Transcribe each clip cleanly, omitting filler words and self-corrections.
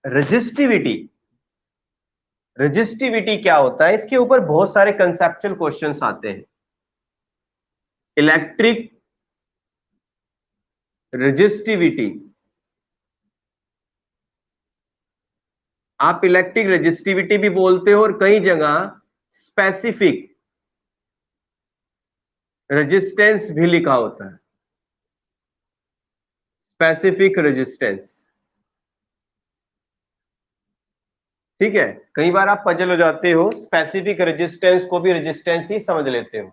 Resistivity, resistivity क्या होता है, इसके ऊपर बहुत सारे कंसेप्चुअल क्वेश्चंस आते हैं। इलेक्ट्रिक रेजिस्टिविटी, आप इलेक्ट्रिक रेजिस्टिविटी भी बोलते हो और कई जगह स्पेसिफिक रेजिस्टेंस भी लिखा होता है। स्पेसिफिक रेजिस्टेंस, ठीक है। कई बार आप पजल हो जाते हो, स्पेसिफिक रेजिस्टेंस को भी रेजिस्टेंस ही समझ लेते हो।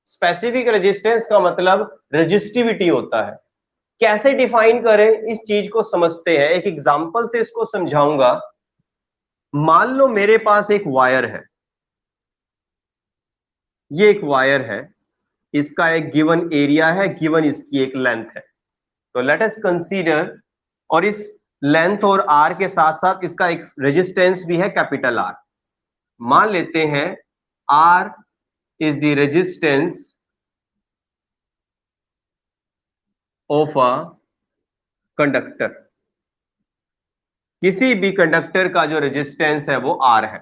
स्पेसिफिक रेजिस्टेंस का मतलब रेजिस्टिविटी होता है। कैसे डिफाइन करें इस चीज को समझते हैं, एक एग्जांपल से इसको समझाऊंगा। मान लो मेरे पास एक वायर है, ये एक वायर है, इसका एक गिवन एरिया है, गिवन इसकी एक लेंथ है। तो लेट अस कंसीडर, और इस लेंथ और आर के साथ साथ इसका एक रेजिस्टेंस भी है, कैपिटल आर। मान लेते हैं R is the resistance of a conductor. किसी भी कंडक्टर का जो रेजिस्टेंस है वो आर है।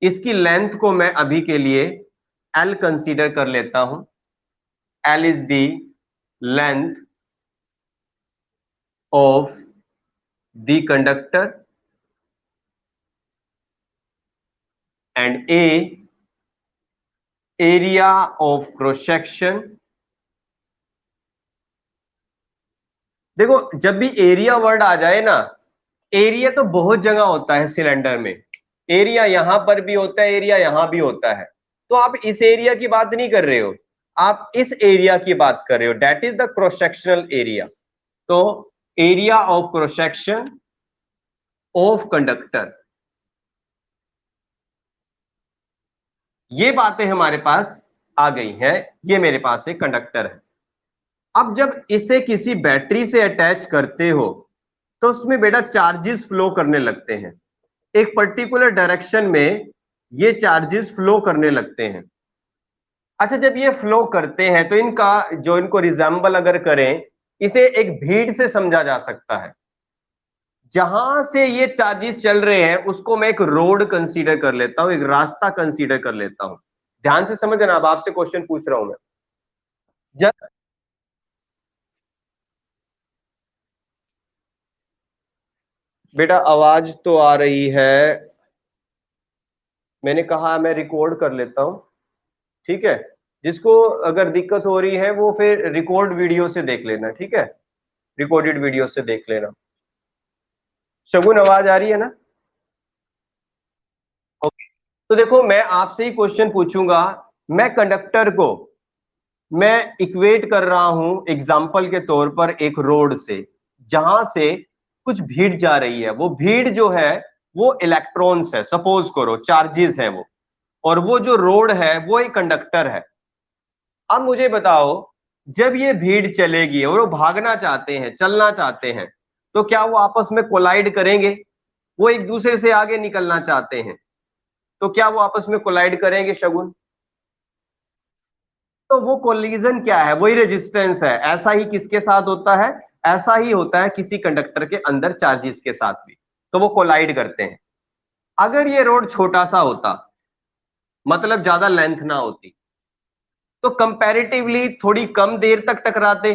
इसकी लेंथ को मैं अभी के लिए एल कंसीडर कर लेता हूं। L is the length of the conductor and A area of cross section. देखो, जब भी एरिया वर्ड आ जाए ना, एरिया तो बहुत जगह होता है सिलेंडर में। एरिया यहां पर भी होता है, एरिया यहां भी होता है। तो आप इस एरिया की बात नहीं कर रहे हो, आप इस एरिया की बात कर रहे हो, that is the cross sectional area. तो area of cross section of conductor, ये बातें हमारे पास आ गई हैं। ये मेरे पास एक कंडक्टर है। अब जब इसे किसी बैटरी से अटैच करते हो तो उसमें बेटा चार्जेस फ्लो करने लगते हैं। एक पर्टिकुलर डायरेक्शन में ये चार्जेस फ्लो करने लगते हैं। अच्छा, जब ये फ्लो करते हैं तो इनका जो इनको रिजेंबल अगर करें, इसे एक भीड़ से समझा जा सकता है। जहां से ये चार्जेस चल रहे हैं उसको मैं एक रोड कंसीडर कर लेता हूं, एक रास्ता कंसीडर कर लेता हूं। ध्यान से समझना, अब आपसे क्वेश्चन पूछ रहा हूं मैं। जब बेटा आवाज तो आ रही है, मैंने कहा मैं रिकॉर्ड कर लेता हूं, ठीक है। जिसको अगर दिक्कत हो रही है वो फिर रिकॉर्ड वीडियो से देख लेना, ठीक है, रिकॉर्डेड वीडियो से देख लेना। शगुन आवाज आ रही है ना? ओके। तो देखो, मैं आपसे ही क्वेश्चन पूछूंगा। मैं कंडक्टर को मैं इक्वेट कर रहा हूं एग्जाम्पल के तौर पर एक रोड से, जहां से कुछ भीड़ जा रही है। वो भीड़ जो है वो इलेक्ट्रॉन्स है, सपोज करो चार्जेस है वो, और वो जो रोड है वो एक कंडक्टर है। अब मुझे बताओ, जब ये भीड़ चलेगी और वो भागना चाहते हैं, चलना चाहते हैं, तो क्या वो आपस में कोलाइड करेंगे? वो एक दूसरे से आगे निकलना चाहते हैं, तो क्या वो आपस में कोलाइड करेंगे शगुन? तो वो कोलिजन क्या है? वही रेजिस्टेंस है। ऐसा ही किसके साथ होता है? ऐसा ही होता है किसी कंडक्टर के अंदर चार्जेस के साथ भी, तो वो कोलाइड करते हैं। अगर ये रोड छोटा सा होता, मतलब ज्यादा लेंथ ना होती, तो कंपैरेटिवली थोड़ी कम देर तक टकराते।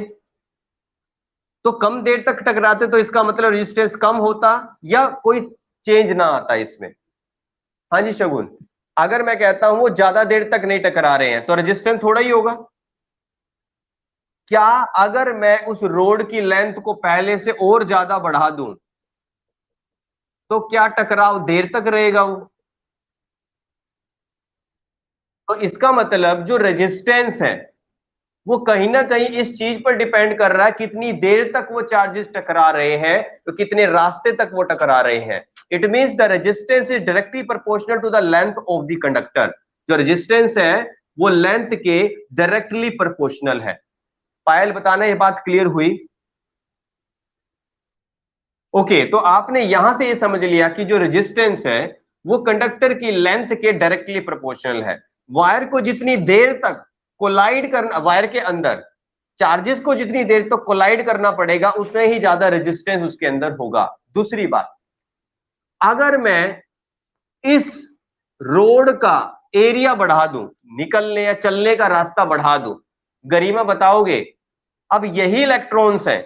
तो कम देर तक टकराते तो इसका मतलब रेजिस्टेंस कम होता या कोई चेंज ना आता इसमें। हाँ जी शगुन, अगर मैं कहता हूं वो ज्यादा देर तक नहीं टकरा रहे हैं तो रेजिस्टेंस थोड़ा ही होगा। क्या अगर मैं उस रोड की लेंथ को पहले से और ज्यादा बढ़ा दूं तो क्या टकराव देर तक रहेगा वो? तो इसका मतलब जो रेजिस्टेंस है वो कहीं ना कहीं इस चीज पर डिपेंड कर रहा है कितनी देर तक वो चार्जेस टकरा रहे हैं, तो कितने रास्ते तक वो टकरा रहे हैं। It means the resistance is directly proportional to the length of the conductor. जो रेजिस्टेंस है वो लेंथ के डायरेक्टली प्रोपोर्शनल है। पायल बताना, ये बात क्लियर हुई? ओके, तो आपने यहां से ये समझ लिया कि जो रेजिस्टेंस है वो कंडक्टर की लेंथ के डायरेक्टली प्रोपोर्शनल है। वायर को जितनी देर तक कोलाइड करना, वायर के अंदर चार्जेस को जितनी देर तक कोलाइड करना पड़ेगा, उतने ही ज्यादा रेजिस्टेंस उसके अंदर होगा। दूसरी बात, अगर मैं इस रोड का एरिया बढ़ा दूं, निकलने या चलने का रास्ता बढ़ा दूं, गरिमा बताओगे, अब यही इलेक्ट्रॉन्स हैं,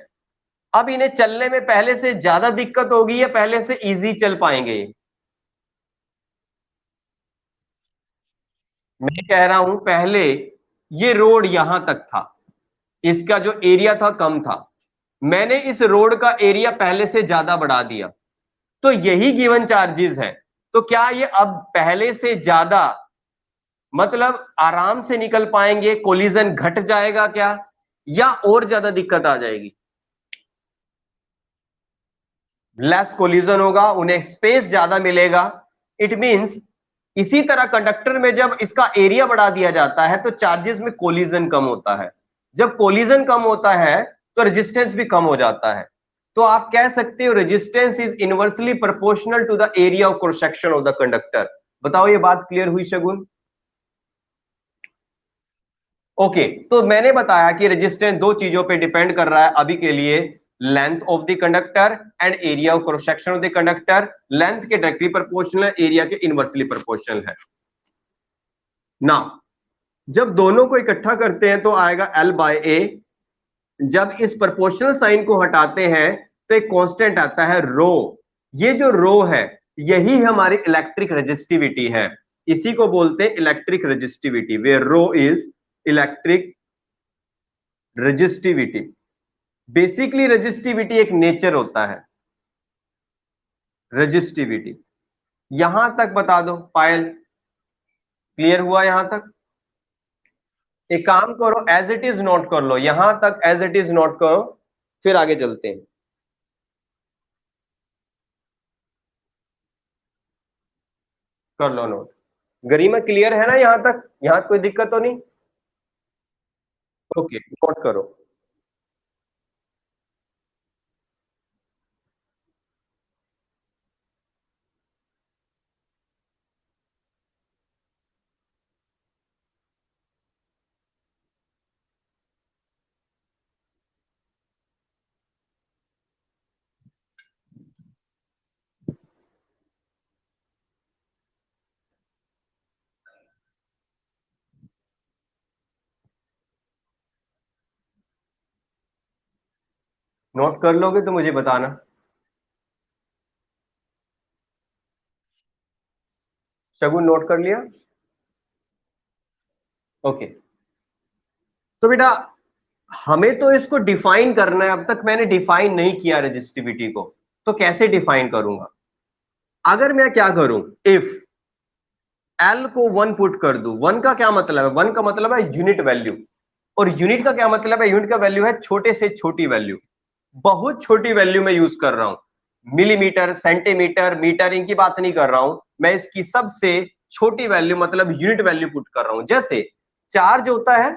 अब इन्हें चलने में पहले से ज्यादा दिक्कत होगी या पहले से इजी चल पाएंगे? मैं कह रहा हूं पहले ये रोड यहां तक था, इसका जो एरिया था कम था, मैंने इस रोड का एरिया पहले से ज्यादा बढ़ा दिया, तो यही गिवन चार्जेस है। तो क्या ये अब पहले से ज्यादा मतलब आराम से निकल पाएंगे, कोलिजन घट जाएगा क्या, या और ज्यादा दिक्कत आ जाएगी? लेस कोलिजन होगा, उन्हें स्पेस ज्यादा मिलेगा। इट मींस इसी तरह कंडक्टर में जब इसका एरिया बढ़ा दिया जाता है तो चार्जेस में कोलिजन कम होता है, जब कोलिजन कम होता है तो रेजिस्टेंस भी कम हो जाता है। तो आप कह सकते हो resistance is inversely proportional to the area of cross section of the conductor. बताओ ये बात क्लियर हुई शगुन? ओके, तो मैंने बताया कि रेजिस्टेंस दो चीजों पे डिपेंड कर रहा है अभी के लिए, length of the conductor and area of cross section of the conductor. Length के डायरेक्टली प्रोपोर्शनल है, एरिया के इनवर्सली प्रोपोर्शनल है ना। जब दोनों को इकट्ठा करते हैं तो आएगा L बाय ए। जब इस प्रोपोर्शनल साइन को हटाते हैं तो एक कांस्टेंट आता है रो। ये जो रो है यही हमारी इलेक्ट्रिक रेजिस्टिविटी है, इसी को बोलते हैं electric resistivity, where rho is electric resistivity. Basically resistivity एक नेचर होता है, रेजिस्टिविटी। यहां तक बता दो पायल, क्लियर हुआ यहां तक? एक काम करो एज इट इज नोट कर लो, यहां तक एज इट इज नोट करो, फिर आगे चलते हैं। कर लो नोट। गरिमा क्लियर है ना यहां तक? यहां कोई दिक्कत तो नहीं? ओके, नोट करो। नोट कर लोगे तो मुझे बताना। शगुन नोट कर लिया? ओके, तो बेटा हमें तो इसको डिफाइन करना है, अब तक मैंने डिफाइन नहीं किया रेजिस्टिविटी को, तो कैसे डिफाइन करूंगा? अगर मैं क्या करूं, इफ एल को 1 पुट कर दूं, 1 का क्या मतलब है? 1 का मतलब है यूनिट वैल्यू, और यूनिट का क्या मतलब है? यूनिट का वैल्यू है छोटे से छोटी वैल्यू, बहुत छोटी वैल्यू में यूज कर रहा हूं, मिलीमीटर, सेंटीमीटर, मीटर, इनकी बात नहीं कर रहा हूं मैं, इसकी सबसे छोटी वैल्यू मतलब यूनिट वैल्यू पुट कर रहा हूं। जैसे चार्ज होता है,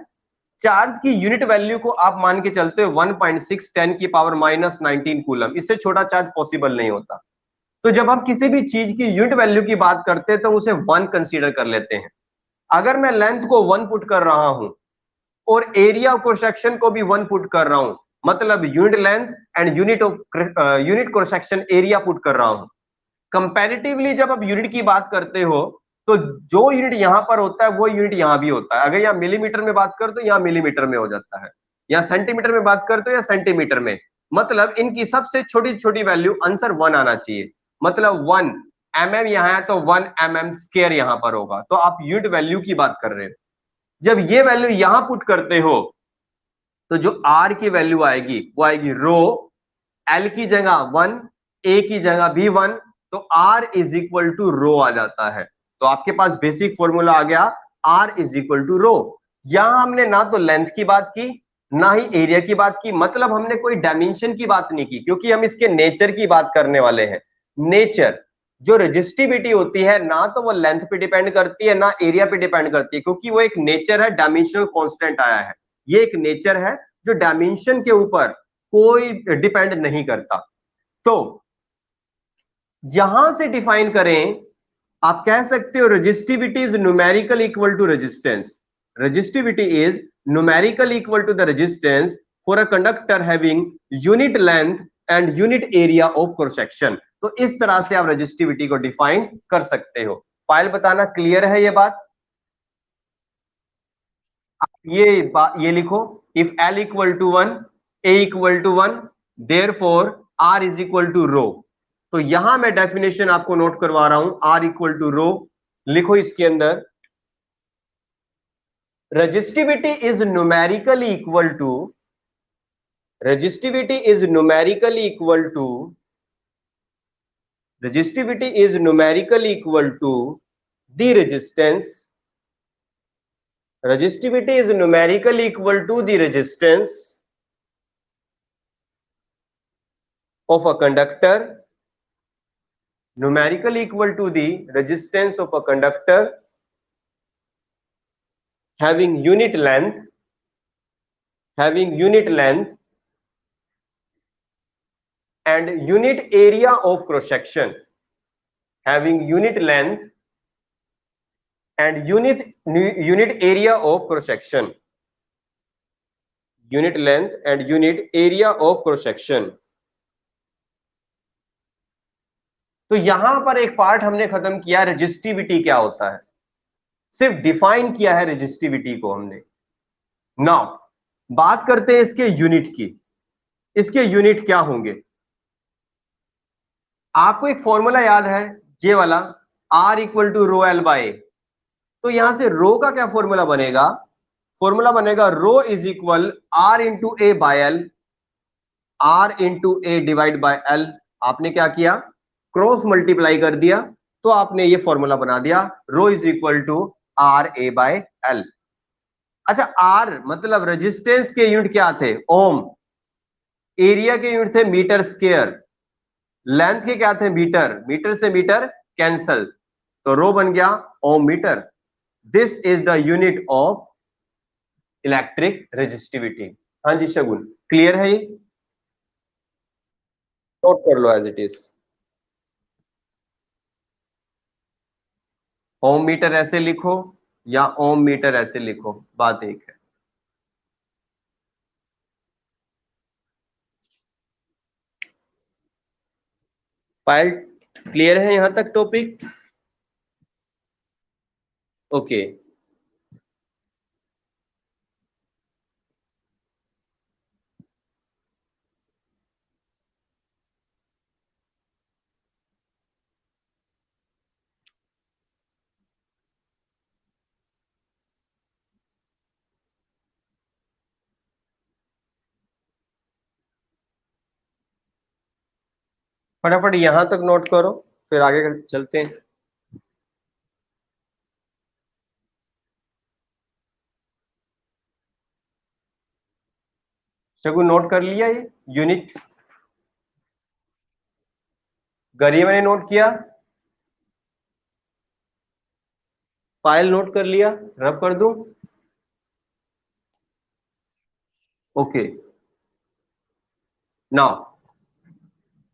चार्ज की यूनिट वैल्यू को आप मान के चलते हो 1.6 10 की पावर -19 कूलम, इससे छोटा चार्ज पॉसिबल नहीं होता। तो जब हम किसी भी चीज की यूनिट वैल्यू की बात करते हैं तो उसे 1 कंसीडर कर लेते हैं। अगर मैं लेंथ को 1 पुट कर रहा हूं और एरिया ऑफ क्रॉस सेक्शन को भी 1 पुट कर रहा हूं, मतलब unit length and unit cross section area put कर रहा हूं। कंपैरेटिवली जब आप यूनिट की बात करते हो तो जो यूनिट यहां पर होता है वो यूनिट यहां भी होता है। अगर यहां मिलीमीटर में बात कर तो यहां मिलीमीटर में हो जाता है, या सेंटीमीटर में बात करते हो या सेंटीमीटर में, मतलब इनकी सबसे छोटी छोटी वैल्यू आंसर 1 आना चाहिए। मतलब 1 mm यहां है तो 1 mm स्क्वायर यहां पर होगा, तो आप यूनिट वैल्यू की बात कर रहे हो। जब ये वैल्यू यहां पुट करते हो तो जो आर की वैल्यू आएगी वो आएगी रो, एल की जगह 1, ए की जगह भी 1, तो आर इज इक्वल टू रो आ जाता है। तो आपके पास बेसिक फॉर्मूला आ गया, आर इज इक्वल टू रो। यहां हमने ना तो लेंथ की बात की ना ही एरिया की बात की, मतलब हमने कोई डायमेंशन की बात नहीं की, क्योंकि हम इसके नेचर की बात करने वाले हैं। नेचर, जो रेजिस्टिविटी होती है ना तो वो लेंथ पे डिपेंड करती है ना एरिया पे डिपेंड करती है, क्योंकि वो एक नेचर है, डायमेंशनल कांस्टेंट आया है। ये एक नेचर है जो डायमेंशन के ऊपर कोई डिपेंड नहीं करता। तो यहां से डिफाइन करें, आप कह सकते हो resistivity is numerical equal to resistance. Resistivity is numerical equal to the resistance for a conductor having unit length and unit area of cross section. तो इस तरह से आप रेजिस्टिविटी को डिफाइन कर सकते हो। पायल बताना क्लियर है ये बात? ये लिखो, if L equal to 1, A equal to 1, therefore R is equal to rho. तो यहां मैं डेफिनेशन आपको नोट करवा रहा हूं, R इक्वल टू रो। लिखो इसके अंदर, resistivity is numerically equal to resistivity is numerically equal to resistivity is numerically equal to the resistance. Resistivity is numerically equal to the resistance of a conductor, numerically equal to the resistance of a conductor having unit length and unit area of cross section, having unit length and unit area of cross section, unit length and unit area of cross section. तो यहां पर एक part हमने खत्म किया, resistivity क्या होता है, सिर्फ डिफाइन किया है रेजिस्टिविटी को हमने। नाउ बात करते हैं इसके यूनिट की। इसके यूनिट क्या होंगे? आपको एक फॉर्मूला याद है, ये वाला, R equal to rho L by. तो यहां से रो का क्या फॉर्मूला बनेगा? फॉर्मूला बनेगा rho is equal R into A by L, R into A divide by L. आपने क्या किया? क्रॉस मल्टीप्लाई कर दिया, तो आपने ये फॉर्मूला बना दिया, rho is equal to R A by L. अच्छा, आर मतलब रेजिस्टेंस के यूनिट क्या थे? ओम। एरिया के यूनिट थे मीटर स्क्वायर। लेंथ के क्या थे? मीटर। मीटर से मीटर कैंसल, तो रो बन गया ohm metre. This is the unit of electric resistivity. हाँ जी शगुन, क्लियर है ये? नोट कर लो as it is. Ohm metre ऐसे लिखो या ओम मीटर ऐसे लिखो, बात एक है। फाइल क्लियर है यहां तक टॉपिक? ओके। फटाफट यहां तक नोट करो, फिर आगे चलते हैं। शगुन नोट कर लिया ये यूनिट? गरिया मैंने नोट किया, फाइल नोट कर लिया, रब कर दूं? ओके। नाउ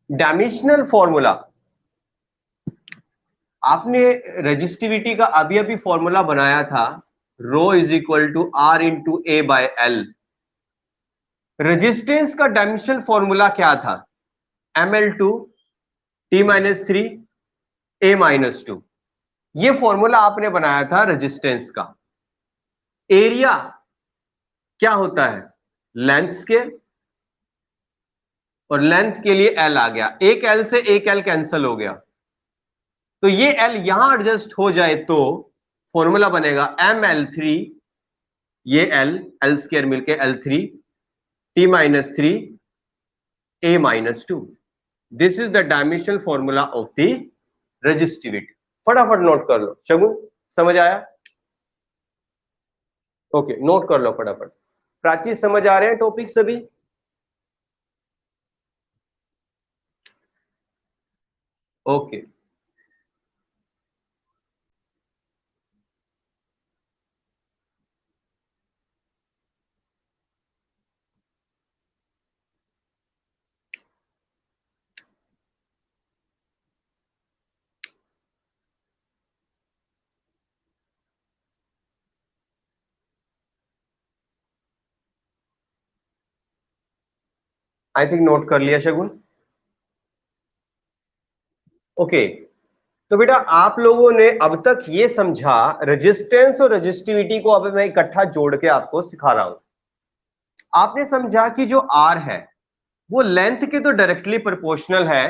डायमेंशनल फॉर्मूला, आपने रेजिस्टिविटी का अभी अभी फॉर्मूला बनाया था, rho is equal to R into A by L. Resistance का डायमेंशनल फॉर्मूला क्या था? ml2 t-3 a-2। ये फॉर्मूला आपने बनाया था रेजिस्टेंस का। एरिया क्या होता है? लेंथ स्केयर, और लेंथ के लिए एल आ गया, एक एल से एक एल कैंसिल हो गया, तो ये एल यहां एडजस्ट हो जाए तो फॉर्मूला बनेगा ml3, ये एल स्केयर मिलके L3 t-3 a-2। This is the dimensional formula of the resistivity. फटाफट नोट कर लो शगुन, समझ आया? ओके, नोट कर लो फटाफट। प्राची समझ आ रहे हैं टॉपिक सभी? ओके। आई थिंक नोट कर लिया शगुन। ओके, तो बेटा आप लोगों ने अब तक ये समझा, रेजिस्टेंस और रेजिस्टिविटी को अब मैं इकट्ठा जोड़ के आपको सिखा रहा हूं। आपने समझा कि जो आर है वो लेंथ के तो डायरेक्टली प्रोपोर्शनल है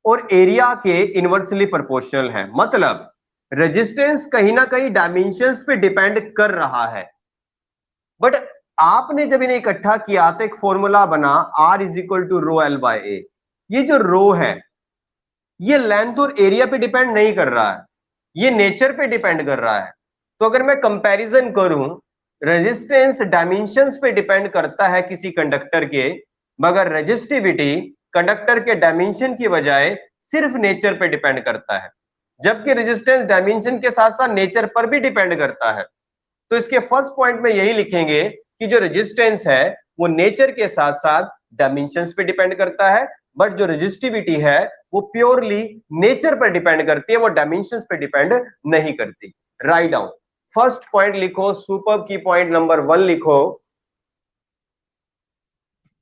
और एरिया के इनवर्सली प्रोपोर्शनल है। मतलब रेजिस्टेंस कहीं ना कहीं डायमेंशंस पे डिपेंड कर रहा है, बट आपने जब इन्हें इकट्ठा किया तो एक फॉर्मूला बना R is equal to rho L by A. ये जो रो है ये लेंथ और एरिया पे डिपेंड नहीं कर रहा है, ये नेचर पे डिपेंड कर रहा है। तो अगर मैं कंपैरिजन करूं, रेजिस्टेंस डायमेंशंस पे डिपेंड करता है किसी कंडक्टर के, मगर रेजिस्टिविटी कंडक्टर के डायमेंशन की बजाय सिर्फ नेचर पे डिपेंड करता है, जबकि रेजिस्टेंस डायमेंशन के साथ साथ नेचर पर भी डिपेंड करता है। तो इसके फर्स्ट पॉइंट में यही लिखेंगे कि जो रेजिस्टेंस है वो नेचर के साथ साथ डायमेंशंस पे डिपेंड करता है, बट जो रेजिस्टिविटी है वो प्योरली नेचर पर डिपेंड करती है, वो डायमेंशंस पे डिपेंड नहीं करती। राइट डाउन, फर्स्ट पॉइंट लिखो, सुपर की पॉइंट नंबर 1 लिखो,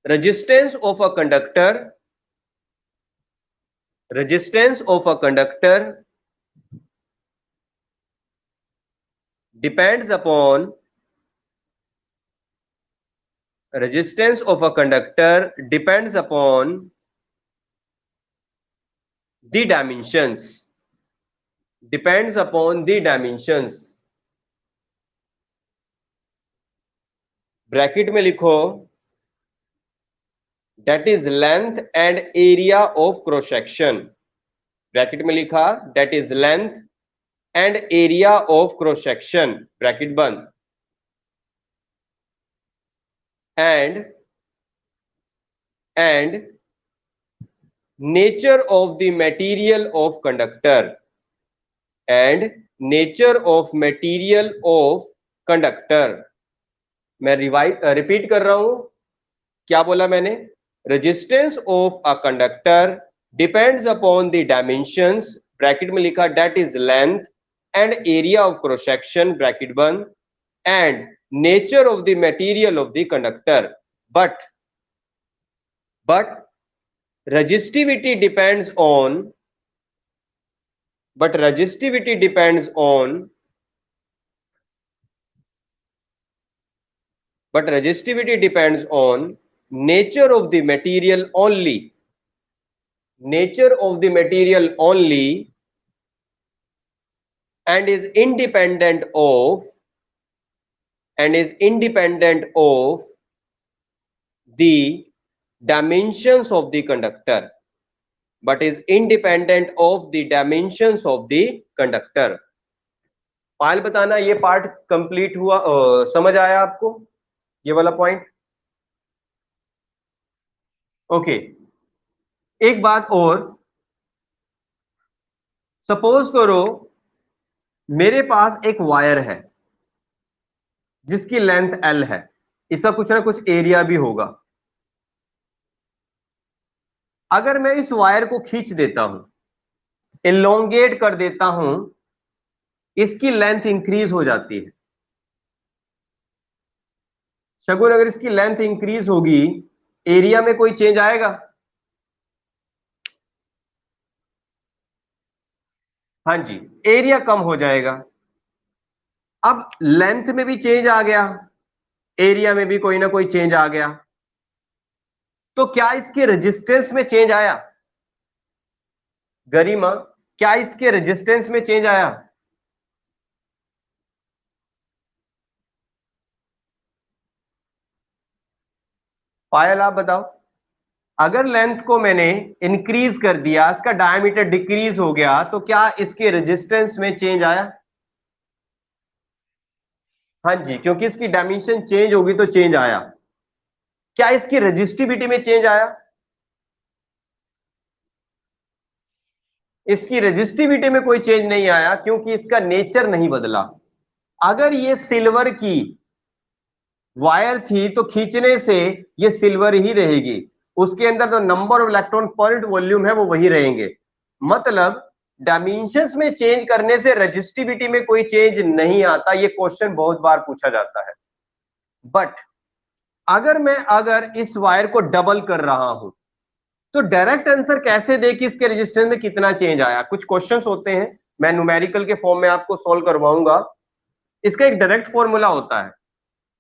resistance of a conductor, resistance of a conductor depends upon, resistance of a conductor depends upon the dimensions, depends upon the dimensions। Bracket में लिखो that is length and area of cross section, bracket में लिखा that is length and area of cross section, bracket बंद, and nature of the material of conductor, and nature of material of conductor। मैं repeat कर रहा हूं, क्या बोला मैंने? Resistance of a conductor depends upon the dimensions, bracket में लिखा that is length and area of cross section, bracket बंद, and nature of the material of the conductor. but resistivity depends on, but resistivity depends on, but resistivity depends on nature of the material only, nature of the material only, and is independent of, and is independent of the dimensions of the conductor, but is independent of the dimensions of the conductor। पायल बताना ये part complete हुआ, समझ आया आपको ये वाला point? Okay, एक बात और, सपोज करो मेरे पास एक वायर है जिसकी लेंथ L है, इसका कुछ ना कुछ एरिया भी होगा। अगर मैं इस वायर को खींच देता हूं, एलोंगेट कर देता हूं, इसकी लेंथ इंक्रीज हो जाती है। शगुन, अगर इसकी लेंथ इंक्रीज होगी, एरिया में कोई चेंज आएगा? हाँ जी, एरिया कम हो जाएगा। अब लेंथ में भी चेंज आ गया, एरिया में भी कोई ना कोई चेंज आ गया, तो क्या इसके रेजिस्टेंस में चेंज आया? गरिमा, क्या इसके रेजिस्टेंस में चेंज आया? पायल आप बताओ, अगर लेंथ को मैंने इंक्रीज कर दिया, इसका डायमीटर डिक्रीज हो गया, तो क्या इसके रेजिस्टेंस में चेंज आया? हाँ जी, क्योंकि इसकी डायमेंशन चेंज होगी तो चेंज आया। क्या इसकी रेजिस्टिविटी में चेंज आया? इसकी रेजिस्टिविटी में कोई चेंज नहीं आया, क्योंकि इसका नेचर नहीं बदला। अगर ये सिल्वर की वायर थी तो खींचने से ये सिल्वर ही रहेगी, उसके अंदर जो नंबर ऑफ इलेक्ट्रॉन पर वॉल्यूम है वो वही रहेंगे। मतलब डायमेंशंस में चेंज करने से रेजिस्टिविटी में कोई चेंज नहीं आता। ये क्वेश्चन बहुत बार पूछा जाता है। बट अगर मैं इस वायर को डबल कर रहा हूं तो डायरेक्ट आंसर कैसे दे कि इसके रेजिस्टेंस में कितना चेंज आया? कुछ क्वेश्चंस होते हैं, मैं न्यूमेरिकल के फॉर्म में आपको सॉल्व करवाऊंगा। इसका एक डायरेक्ट फॉर्मूला होता है।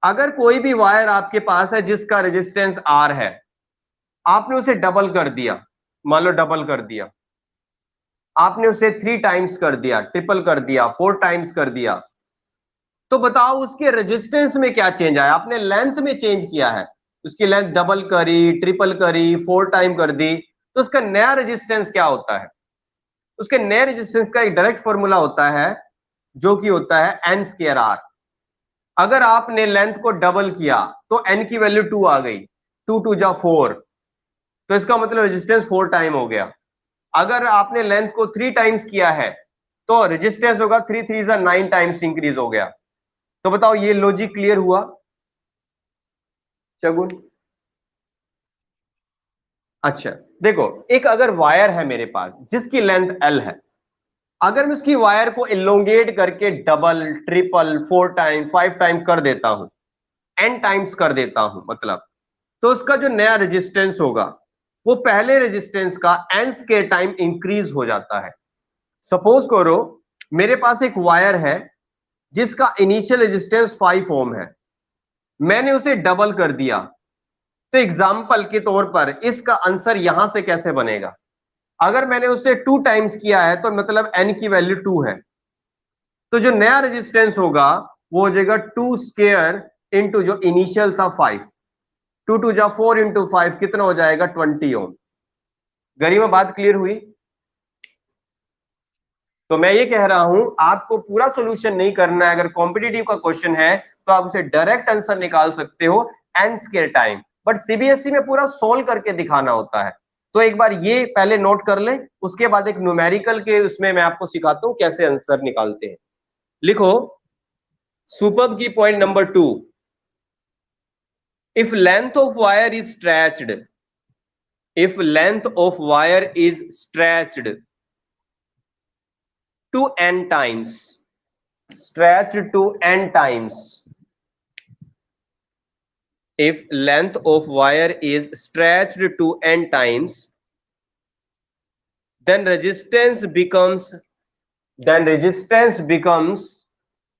अगर कोई भी वायर आपके पास है जिसका रेजिस्टेंस R है, आपने उसे डबल कर दिया, मान लो डबल कर दिया, आपने उसे 3 टाइम्स कर दिया, ट्रिपल कर दिया, 4 टाइम्स कर दिया, तो बताओ उसके रेजिस्टेंस में क्या चेंज आया? आपने लेंथ में चेंज किया है, उसकी लेंथ डबल करी, ट्रिपल करी, 4 टाइम कर दी, तो उसका नया रेजिस्टेंस क्या होता है? उसके नए रेजिस्टेंस का एक डायरेक्ट फॉर्मूला होता है जो कि होता है n स्क्वायर R। अगर आपने लेंथ को डबल किया तो n की वैल्यू 2 आ गई, 2 2 जा 4, तो इसका मतलब रेजिस्टेंस 4 टाइम हो गया। अगर आपने लेंथ को 3 टाइम्स किया है तो रेजिस्टेंस होगा 3 3 जा 9 टाइम्स इंक्रीज हो गया। तो बताओ ये लॉजिक क्लियर हुआ शगुन? अच्छा देखो, एक अगर वायर है मेरे पास जिसकी लेंथ L है, अगर मैं उसकी वायर को इलोंगेट करके डबल, ट्रिपल, 4 टाइम, 5 टाइम कर देता हूं, n टाइम्स कर देता हूं मतलब, तो उसका जो नया रेजिस्टेंस होगा वो पहले रेजिस्टेंस का n स्क्वायर टाइम इंक्रीज हो जाता है। सपोज करो मेरे पास एक वायर है जिसका इनिशियल रेजिस्टेंस 5 ओम है, मैंने उसे डबल कर दिया, तो एग्जाम्पल के तौर पर इसका आंसर यहां से कैसे बनेगा? अगर मैंने उसे 2 टाइम्स किया है तो मतलब n की वैल्यू 2 है, तो जो नया रेजिस्टेंस होगा वो हो जाएगा 2 स्क्वायर इंटू जो इनिशियल था 5, 2 2 जा 4 इंटू 5 कितना हो जाएगा? 20 ओम। गरिमा बात क्लियर हुई? तो मैं ये कह रहा हूं आपको पूरा सॉल्यूशन नहीं करना है, अगर कॉम्पिटिटिव का क्वेश्चन है तो आप उसे डायरेक्ट आंसर निकाल सकते हो n square time, but CBSE में पूरा सोल्व करके दिखाना होता है। तो एक बार ये पहले नोट कर लें, उसके बाद एक न्यूमेरिकल के उसमें मैं आपको सिखाता हूं कैसे आंसर निकालते हैं। लिखो सुपर्ब की point number 2, if length of wire is stretched, if length of wire is stretched to n times, stretched to n times, if length of wire is stretched to n times, then resistance becomes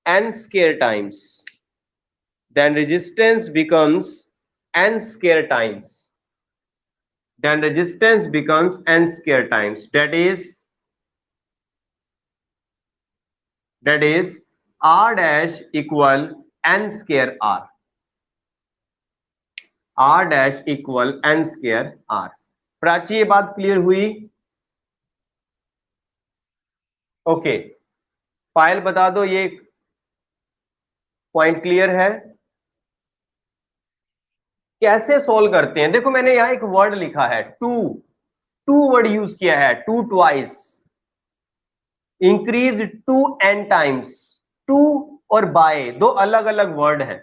n square times, then resistance becomes n square times, then resistance becomes n square times, that is r dash equal n square r, r dash equal n square r। Prachi ये बात clear हुई? Okay, file बता दो ये point clear है? कैसे solve करते हैं? देखो मैंने यहां एक वर्ड लिखा है टू, टू वर्ड यूज किया है, two twice, increase to n times, two और बाय दो अलग अलग वर्ड हैं।